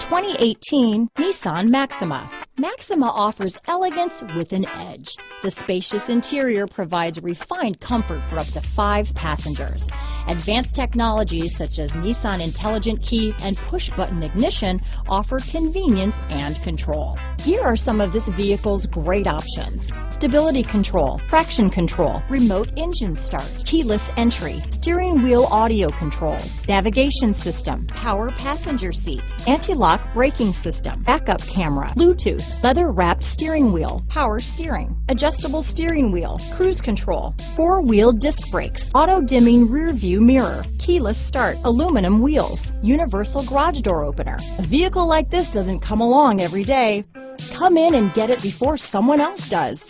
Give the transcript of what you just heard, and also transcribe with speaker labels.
Speaker 1: 2018 Nissan Maxima. Maxima offers elegance with an edge. The spacious interior provides refined comfort for up to 5 passengers. Advanced technologies such as Nissan Intelligent Key and push-button ignition offer convenience and control. Here are some of this vehicle's great options: stability control, traction control, remote engine start, keyless entry, steering wheel audio controls, navigation system, power passenger seat, anti-lock braking system, backup camera, Bluetooth, leather-wrapped steering wheel, power steering, adjustable steering wheel, cruise control, 4-wheel disc brakes, auto-dimming rear view mirror, keyless start, aluminum wheels, universal garage door opener. A vehicle like this doesn't come along every day. Come in and get it before someone else does.